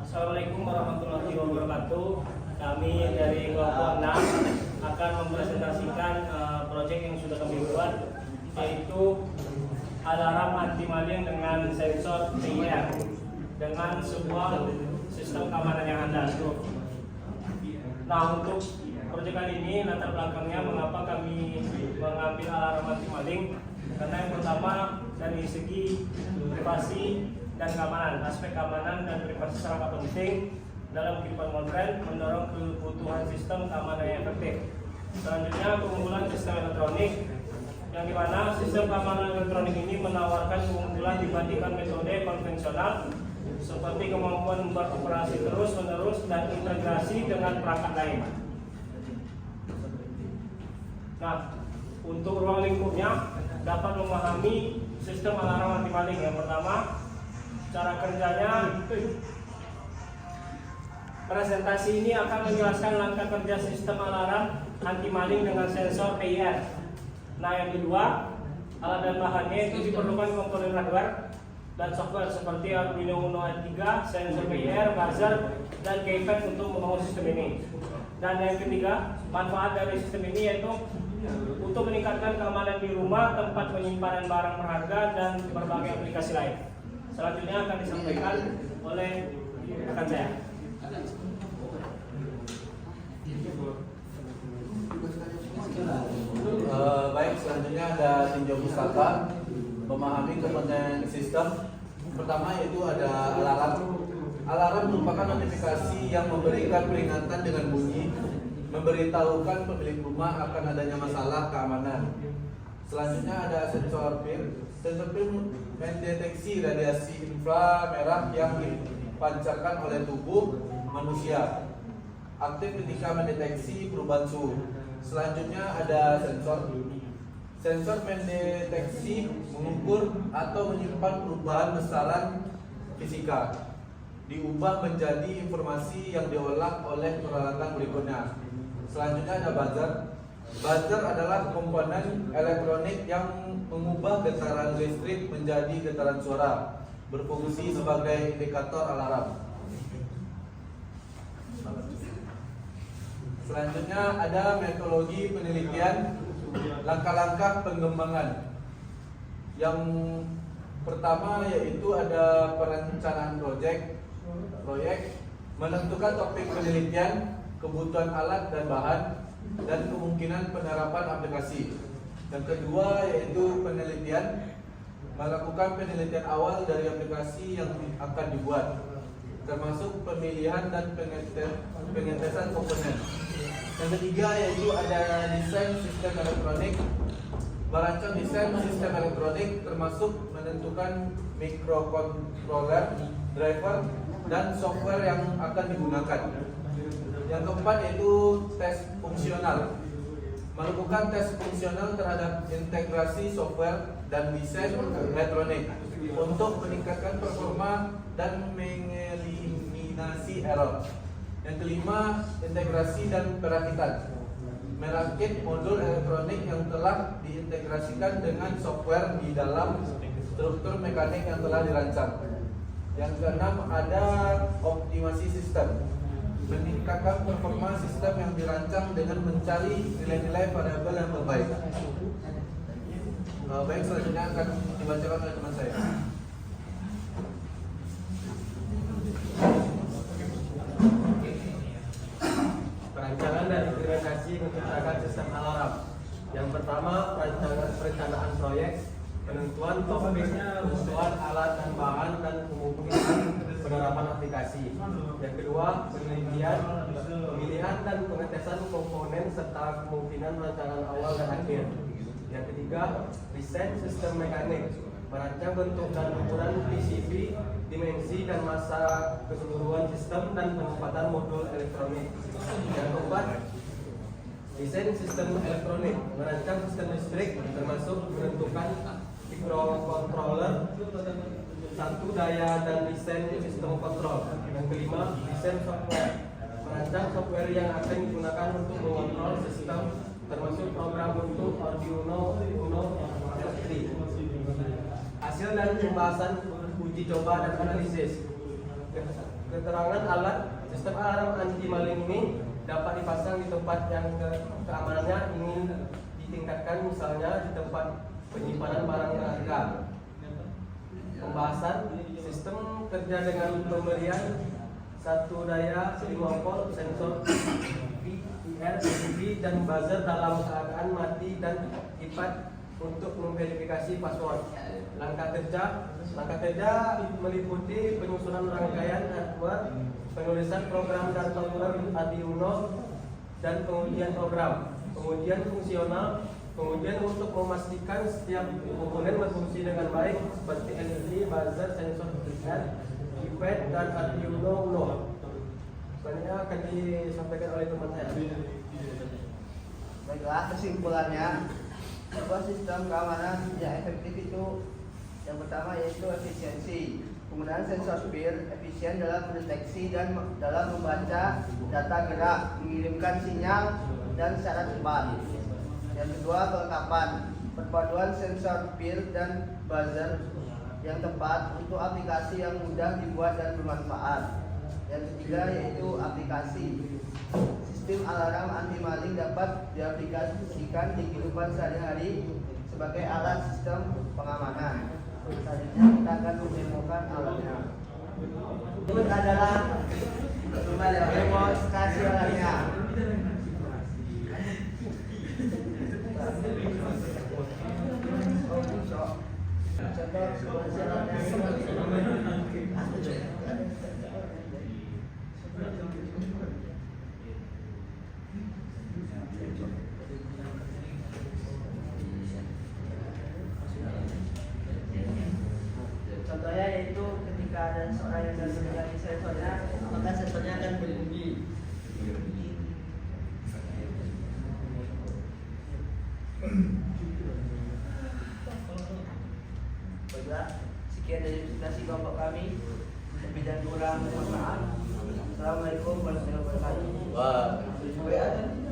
Assalamualaikum warahmatullahi wabarakatuh. Kami dari kelompok 6 akan mempresentasikan proyek yang sudah kami buat, yaitu alarm anti maling dengan sensor PIR dengan sebuah sistem keamanan yang handal. Nah, untuk proyek kali ini latar belakangnya mengapa kami mengambil alarm anti maling, karena yang pertama dari segi privasi dan keamanan, aspek keamanan dan privasi sangat penting dalam kehidupan modern, mendorong kebutuhan sistem keamanan yang efektif. Selanjutnya, keunggulan sistem elektronik, yang dimana sistem keamanan elektronik ini menawarkan keunggulan dibandingkan metode konvensional seperti kemampuan beroperasi terus-menerus dan integrasi dengan perangkat lain. Nah, untuk ruang lingkupnya dapat memahami sistem alarm anti maling. Yang pertama, cara kerjanya, presentasi ini akan menjelaskan langkah kerja sistem alarm anti maling dengan sensor PIR. Nah, yang kedua, alat dan bahannya itu diperlukan komponen hardware dan software seperti Arduino Uno A3, sensor PIR, buzzer, dan keypad untuk membangun sistem ini. Dan yang ketiga, manfaat dari sistem ini yaitu untuk meningkatkan keamanan di rumah, tempat penyimpanan barang berharga, dan berbagai aplikasi lain. Selanjutnya akan disampaikan oleh rekan saya. Baik, selanjutnya ada tinjau pustaka, memahami komponen sistem. Pertama yaitu ada alarm. Alarm merupakan notifikasi yang memberikan peringatan dengan bunyi, memberitahukan pemilik rumah akan adanya masalah keamanan. Selanjutnya ada sensor PIR. Sensor PIR mendeteksi radiasi inframerah yang dipancarkan oleh tubuh manusia, aktif ketika mendeteksi perubahan suhu. Selanjutnya ada sensor. Sensor mendeteksi, mengukur, atau menyimpan perubahan besaran fisika, diubah menjadi informasi yang diolah oleh peralatan berikutnya. Selanjutnya ada buzzer. Buzzer adalah komponen elektronik yang mengubah getaran listrik menjadi getaran suara, berfungsi sebagai indikator alarm. Selanjutnya ada metodologi penelitian, langkah-langkah pengembangan. Yang pertama yaitu ada perencanaan proyek, menentukan topik penelitian, kebutuhan alat dan bahan, dan kemungkinan penerapan aplikasi. Yang kedua yaitu penelitian, melakukan penelitian awal dari aplikasi yang akan dibuat, termasuk pemilihan dan pengetesan komponen. Yang ketiga yaitu ada desain sistem elektronik, merancang desain sistem elektronik termasuk menentukan microcontroller, driver, dan software yang akan digunakan. Yang keempat yaitu tes fungsional, melakukan tes fungsional terhadap integrasi software dan desain elektronik untuk meningkatkan performa dan mengeliminasi error. Yang kelima, integrasi dan perakitan, merakit modul elektronik yang telah diintegrasikan dengan software di dalam struktur mekanik yang telah dirancang. Yang keenam, ada optimasi sistem, meningkatkan performa sistem yang dirancang dengan mencari nilai-nilai variabel yang terbaik. Baik, selanjutnya akan dibacakan oleh teman saya. Perancangan dan implementasi menciptakan sistem alarm. Yang pertama, perencanaan proyek, penentuan topik, kebutuhan alat dan bahan, dan kemungkinan penerapan aplikasi. Yang kedua, penelitian, pemilihan dan pengetesan komponen serta kemungkinan rancangan awal dan akhir. Yang ketiga, desain sistem mekanik, merancang bentuk dan ukuran PCB, dimensi dan massa keseluruhan sistem, dan penempatan modul elektronik. Yang keempat, desain sistem elektronik, merancang sistem listrik termasuk menentukan microcontroller, satu daya, dan desain sistem kontrol. Yang kelima, desain software, merancang software yang akan digunakan untuk mengontrol sistem termasuk program untuk Arduino Uno A3. Hasil dan pembahasan uji coba dan analisis. Keterangan alat sistem alarm anti maling ini dapat dipasang di tempat yang keamanannya ingin ditingkatkan, misalnya di tempat penyimpanan barang berharga. Pembahasan sistem kerja dengan pemberian satu daya 5 volt sensor PIR, LED dan buzzer dalam keadaan mati dan iPad untuk memverifikasi password. Langkah kerja meliputi penyusunan rangkaian hardware, penulisan program dan software Arduino dan pengujian program, pengujian fungsional, kemudian untuk memastikan setiap komponen berfungsi dengan baik seperti LED, buzzer, sensor PIR, iPad dan Arduino Uno. Selanjutnya akan disampaikan oleh teman saya. Baiklah, kesimpulannya sebuah sistem keamanan yang efektif itu yang pertama yaitu efisiensi. Penggunaan sensor PIR efisien dalam mendeteksi dan dalam membaca data gerak, mengirimkan sinyal dan secara cepat. Yang kedua, kelengkapan. Perpaduan sensor PIR dan buzzer yang tepat untuk aplikasi yang mudah dibuat dan bermanfaat. Yang ketiga yaitu aplikasi. Sistem alarm anti maling dapat diaplikasikan di kehidupan sehari-hari sebagai alat sistem pengamanan. Selanjutnya kita akan mendemokan alatnya. Ini adalah demonstrasi alatnya. Contoh simulasi alatnya. Contohnya yaitu ketika ada seorang yang sedang memegang sensornya, maka sensornya akan berbunyi. Baiklah, sekian dari presentasi kelompok kami. Lebih dan kurang mohon maaf. Assalamualaikum warahmatullahi wabarakatuh. Wah.